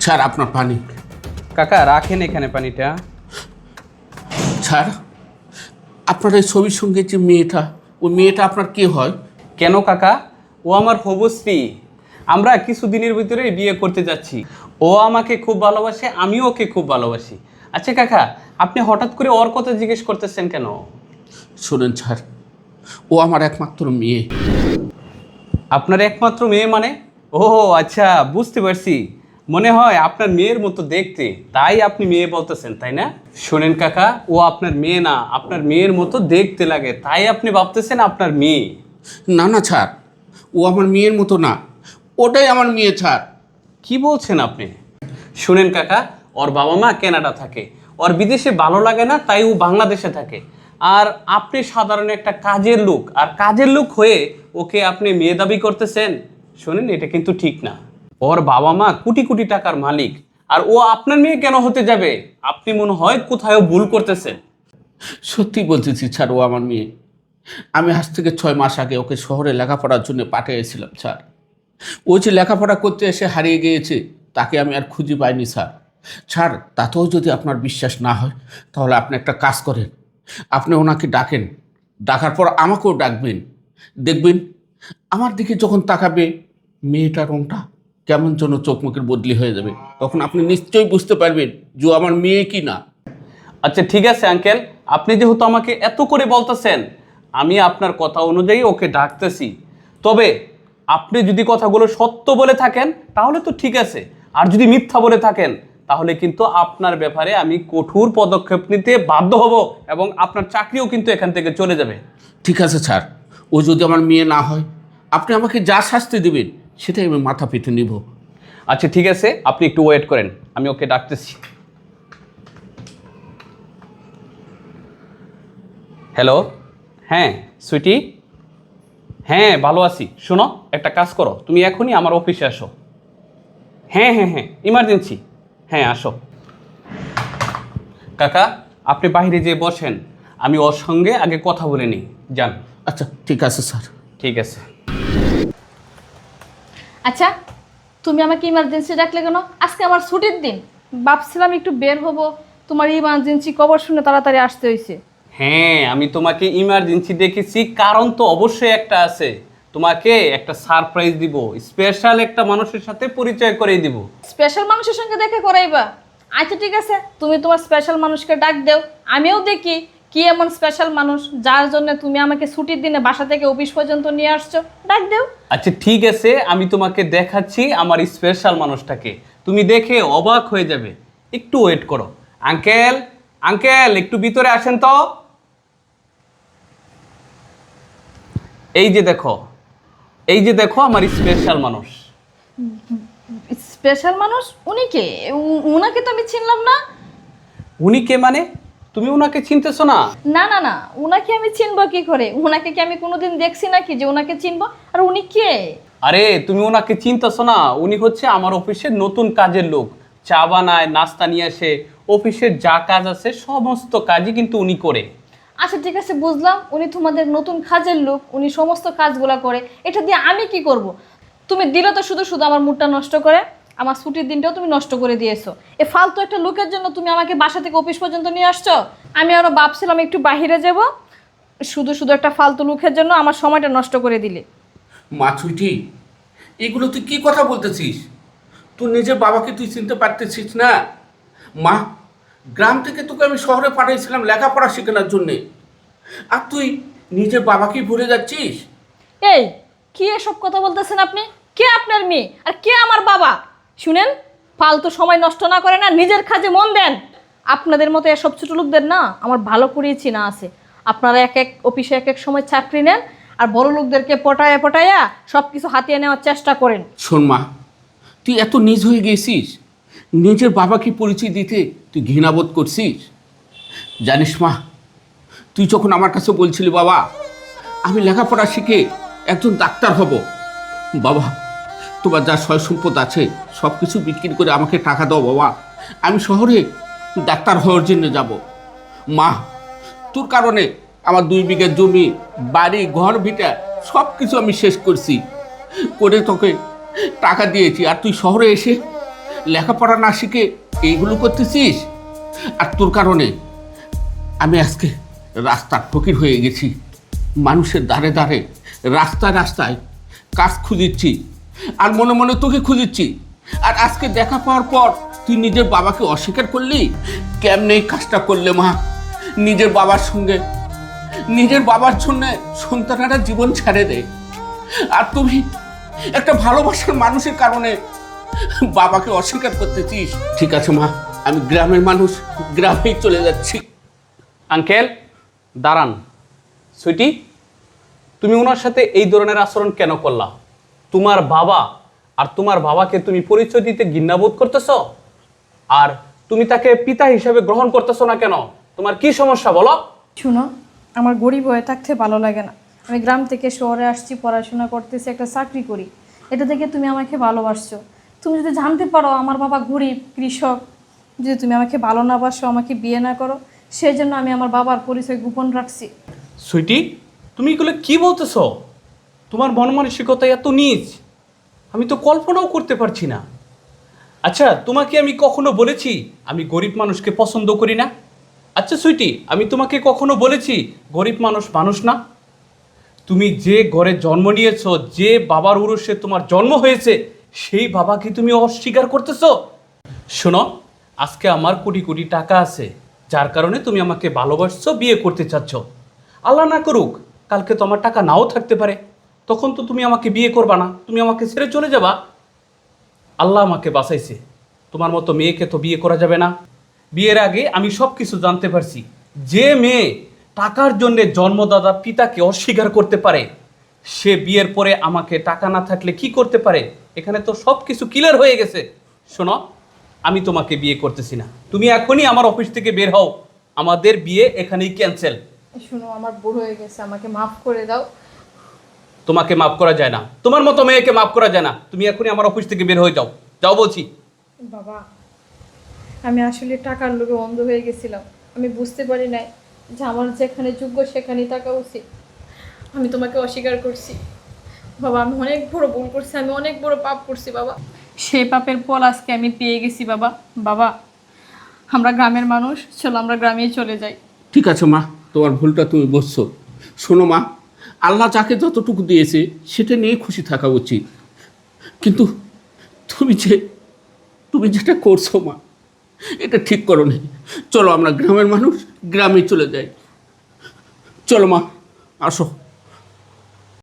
Sir আপনার পানি। কাকা রাখেন এখানে পানিটা। স্যার আপনার এই ছবির সঙ্গে যে মেয়েটা, ওই মেয়েটা আপনার কে হয়? কেন কাকা? ও আমার হবু স্ত্রী। আমরা কিছুদিনের ভিতরে বিয়ে করতে যাচ্ছি। ও আমাকে খুব ভালোবাসে, আমিও ওকে খুব ভালোবাসি। আচ্ছা কাকা, আপনি হঠাৎ করে ওর কথা জিজ্ঞেস করতেছেন কেন? শোনেন স্যার, ও আমার একমাত্র মেয়ে। আপনার একমাত্র মেয়ে মানে? ও আচ্ছা, বুঝতে পারছি। মনে হয় আপনার মেয়ের মতো দেখতে, তাই আপনি মেয়ে বলতেছেন, তাই না? শোনেন কাকা, ও আপনার মেয়ে না, আপনার মেয়ের মতো দেখতে লাগে, তাই আপনি ভাবতেছেন আপনার মেয়ে। না না স্যার, ও আমার মেয়ের মতো না, ওটাই আমার মেয়ে স্যার। কি বলছেন আপনি? শুনেন কাকা, ওর বাবা মা কানাডা থাকে, ওর বিদেশে ভালো লাগে না, তাই ও বাংলাদেশে থাকে। আর আপনি সাধারণ একটা কাজের লোক, আর কাজের লোক হয়ে ওকে আপনি মেয়ে দাবি করতেছেন। শুনেন, এটা কিন্তু ঠিক না। ওর বাবা মা কোটি কোটি টাকার মালিক, আর ও আপনার মেয়ে কেন হতে যাবে? আপনি মনে হয় কোথাও ভুল করতেছেন। সত্যি বলতেছি স্যার, ও আমার মেয়ে। আমি আজ থেকে 6 মাস আগে ওকে শহরে লেখাপড়ার জন্য পাঠিয়েছিলাম স্যার। ও যে লেখাপড়া করতে এসে হারিয়ে গিয়েছে, তাকে আমি আর খুঁজে পাইনি স্যার। স্যার, তাতেও যদি আপনার বিশ্বাস না হয়, তাহলে আপনি একটা কাজ করেন, আপনি ওনাকে ডাকেন, ডাকার পর আমাকেও ডাকবেন। দেখবেন আমার দিকে যখন তাকাবে, মেয়েটার রংটা কেমন যেন চোখ মুখের বদলি হয়ে যাবে। তখন আপনি নিশ্চয়ই বুঝতে পারবেন যে ও আমার মেয়ে কি না। আচ্ছা ঠিক আছে আঙ্কেল, আপনি যেহেতু আমাকে এত করে বলতেছেন, আমি আপনার কথা অনুযায়ী ওকে ডাকতেছি। তবে আপনি যদি কথাগুলো সত্য বলে থাকেন তাহলে তো ঠিক আছে, আর যদি মিথ্যা বলে থাকেন তাহলে কিন্তু আপনার ব্যাপারে আমি কঠোর পদক্ষেপ নিতে বাধ্য হব, এবং আপনার চাকরিও কিন্তু এখান থেকে চলে যাবে। ঠিক আছে স্যার, ও যদি আমার মেয়ে না হয়, আপনি আমাকে যা শাস্তি দেবেন সেটাই আমি মাথা পেতে নিব। আচ্ছা ঠিক আছে, আপনি একটু ওয়েট করেন, আমি ওকে ডাকতেছি। হ্যালো, হ্যাঁ সুইটি, হ্যাঁ ভালো আছি। শোনো, একটা কাজ করো, তুমি এখনই আমার অফিসে আসো। হ্যাঁ হ্যাঁ হ্যাঁ, ইমার্জেন্সি। হ্যাঁ আসো। কাকা, আপনি বাইরে যেয়ে বসেন, আমি ওর সঙ্গে আগে কথা বলে নিই। যান। আচ্ছা ঠিক আছে স্যার। ঠিক আছে। আচ্ছা, তুমি আমাকে ইমার্জেন্সি ডাকলে কেন? আজকে আমার ছুটির দিন, ভাবছিলাম একটু বের হব, তোমার ইমার্জেন্সি খবর শুনে তাড়াতাড়ি আসতে হয়েছে। হ্যাঁ, আমি তোমাকে ইমার্জেন্সি ডেকেছি, কারণ তো অবশ্যই একটা আছে। তোমাকে একটা সারপ্রাইজ দিব, স্পেশাল একটা মানুষের সাথে পরিচয় করে দিব। স্পেশাল মানুষের সঙ্গে দেখা করাইবা? আচ্ছা ঠিক আছে, তুমি তোমার স্পেশাল মানুষকে ডাক দেও, আমিও দেখি কি এমন স্পেশাল মানুষ যার জন্য তুমি আমাকে ছুটির দিনে বাসা থেকে অফিস পর্যন্ত নিয়ে আসছো। ডাক দেও। আচ্ছা ঠিক আছে, আমি তোমাকে দেখাচ্ছি আমার স্পেশাল মানুষটাকে, তুমি দেখে অবাক হয়ে যাবে। একটু ওয়েট করো। আঙ্কেল, আঙ্কেল একটু ভিতরে আসেন তো। এই যে দেখো, এই যে দেখো আমার স্পেশাল মানুষ। স্পেশাল মানুষ? উনি কে? উনাকে তো আমি চিনলাম না। উনি কে মানে? তুমি ওনাকে চিনতেছো না? না না না, উনাকে আমি চিনবো কি করে? উনাকে কি আমি কোনোদিন দেখছি নাকি যে উনাকে চিনবো? আর উনি কে? আরে তুমি ওনাকে চিনতেছো না? উনি হচ্ছে আমার অফিসের নতুন কাজের লোক। চা বানায়, নাস্তা নিয়ে আসে, অফিসের যা কাজ আছে সমস্ত কাজই কিন্তু উনি করে। আচ্ছা ঠিক আছে, বুঝলাম উনি তোমাদের নতুন কাজের লোক, উনি সমস্ত কাজগুলা করে। এটা দিয়ে আমি কি করব? তুমি দিলে তো শুধু শুধু আমার মুডটা নষ্ট করে, আমার ছুটির দিনটাও তুমি নষ্ট করে দিয়েছো। এ ফালতু একটা লোকের জন্য তুমি আমাকে বাসা থেকে অফিস পর্যন্ত নিয়ে আসছো। আমি আরো ভাবছিলাম একটু বাইরে যাব, শুধু শুধু একটা ফালতু লোকের জন্য আমার সময়টা নষ্ট করে দিলে। মা ছুটি, এগুলো তুই কি কথা বলতেছিস? তুই নিজের বাবাকে তুই চিনতে পারতেছিস না? মা, গ্রাম থেকে তোকে আমি শহরে পাঠিয়েছিলাম লেখাপড়া শেখানোর জন্যে, আর তুই নিজের বাবাকেই ভুলে যাচ্ছিস। এই কি এসব কথা বলতেছেন আপনি? কে আপনার মেয়ে আর কে আমার বাবা? শুনেন, ফালতু সময় নষ্ট না করে না, নিজের কাজে মন দেন। আপনাদের মতো এসব ছোট লোকদের না আমার ভালো করেই চেনা আছে। আপনারা এক এক অফিসে এক এক সময় চাকরি নেন, আর বড় লোকদেরকে পটায়া পটায়া সব কিছু হাতিয়ে নেওয়ার চেষ্টা করেন। শোন মা, তুই এত নিজ হয়ে গেছিস, নিজের বাবাকে পরিচয় দিতে তুই ঘৃণাবোধ করছিস। জানিস মা, তুই যখন আমার কাছে বলছিলি বাবা আমি লেখাপড়া শিখে একজন ডাক্তার হব, বাবা তোমার যা সয় সম্পদ আছে সব কিছু বিক্রি করে আমাকে টাকা দাও বাবা, আমি শহরে ডাক্তার হওয়ার জন্য যাব। মা, তোর কারণে আমার 2 বিঘা জমি, বাড়ি, ঘর ভিটা সব কিছু আমি শেষ করছি, করে তোকে টাকা দিয়েছি, আর তুই শহরে এসে লেখাপড়া না শিখে এইগুলো করতেছিস। আর তোর কারণে আমি আজকে রাস্তার ফকির হয়ে গেছি। মানুষের দ্বারে দ্বারে, রাস্তায় রাস্তায় কাজ খুঁজিচ্ছি, আর মনে মনে তোকে খুঁজিচ্ছি। আর আজকে দেখা পাওয়ার পর তুই নিজের বাবাকে অস্বীকার করলি। কেমনে এই কাজটা করলে মা? নিজের বাবার সঙ্গে, নিজের বাবার জন্য সন্তানেরা জীবন ছেড়ে দেয়, আর তুমি একটা ভালোবাসার মানুষের কারণে বাবাকে অস্বীকার করতেছিস। ঠিক আছে মা, আমি গ্রামের মানুষ, গ্রামেই চলে যাচ্ছি। আঙ্কেল দাঁড়ান। সুইটি, তুমি ওনার সাথে এই ধরনের আচরণ কেন করলা? তোমার বাবা আর তোমার বাবাকে তুমি পরিচয় দিতে ঘৃণাবোধ করতেছো, আর তুমি তাকে পিতা হিসেবে গ্রহণ করতেছো না কেন? তোমার কি সমস্যা বলো? শুনো, আমার গরিব হয়ে থাকতে ভালো লাগে না। আমি গ্রাম থেকে শহরে আসছি, পড়াশোনা করতেছি, একটা চাকরি করি। এটা থেকে তুমি আমাকে ভালোবাসছো। তুমি যদি জানতে পারো আমার বাবা গরিব কৃষক, যদি তুমি আমাকে ভালো না বাসো, আমাকে বিয়ে না করো, সেই জন্য আমি আমার বাবার পরিচয় গোপন রাখছি। সুইটি, তুমি এগুলো কি বলতেছো? তোমার মন মানসিকতা এত নীচ, আমি তো কল্পনাও করতে পারছি না। আচ্ছা, তোমাকে আমি কখনো বলেছি আমি গরিব মানুষকে পছন্দ করি না? আচ্ছা সুইটি, আমি তোমাকে কখনো বলেছি গরিব মানুষ মানুষ না? তুমি যে ঘরে জন্ম নিয়েছো, যে বাবার উরুষে তোমার জন্ম হয়েছে, সেই বাবাকে তুমি অস্বীকার করতেছো? শোনো, আজকে আমার কোটি কোটি টাকা আছে, যার কারণে তুমি আমাকে ভালোবাসছো, বিয়ে করতে চাচ্ছ। আল্লাহ না করুক, কালকে তো আমার টাকা নাও থাকতে পারে, তখন তো তুমি আমাকে বিয়ে করবা না, তুমি আমাকে ছেড়ে চলে যাবা। আল্লাহ আমাকে বাঁচাইছে, তোমার মতো মেয়েকে তো বিয়ে করা যাবে না। বিয়ের আগে আমি সব কিছু জানতে পারছি। যে মেয়ে টাকার জন্য জন্মদাতা পিতাকে অস্বীকার করতে পারে, সে বিয়ের পরে আমাকে টাকা না থাকলে কি করতে পারে? এখানে তো সব কিছু ক্লিয়ার হয়ে গেছে। শোনো, আমি তোমাকে বিয়ে করতেছি না, তুমি এখনই আমার অফিস থেকে বের হও, আমাদের বিয়ে এখানেই ক্যান্সেল। শুনো, আমার ভুল হয়ে গেছে, আমাকে মাফ করে দাও। তোমাকে মাফ করা যায় না, তোমার মতো মেয়েকে মাফ করা যায় না। তুমি এখনই আমার অফিস থেকে বের হয়ে যাও, যাও বলছি। বাবা, আমি আসলে টাকার লোভে অন্ধ হয়ে গেছিলাম। আমি বুঝতে পারি নাই যে আমার যেখানে যোগ্য সেখানেই টাকা উচিত। আমি তোমাকে অস্বীকার করছি বাবা, আমি অনেক বড় ভুল করছি, আমি অনেক বড় পাপ করছি বাবা। সেই পাপের ফল আজকে আমি পেয়ে গেছি বাবা। বাবা, আমরা গ্রামের মানুষ, চলো আমরা গ্রামেই চলে যাই। ঠিক আছে মা, তোমার ভুলটা তুমি বুঝছো। শোনো মা, আল্লাহ যাকে যতটুকু দিয়েছে সেটা নিয়ে খুশি থাকা উচিত। কিন্তু তুমি যেটা করছো মা, এটা ঠিক করো নি। চলো আমরা গ্রামের মানুষ, গ্রামে চলে যাই। চলো মা, আসো।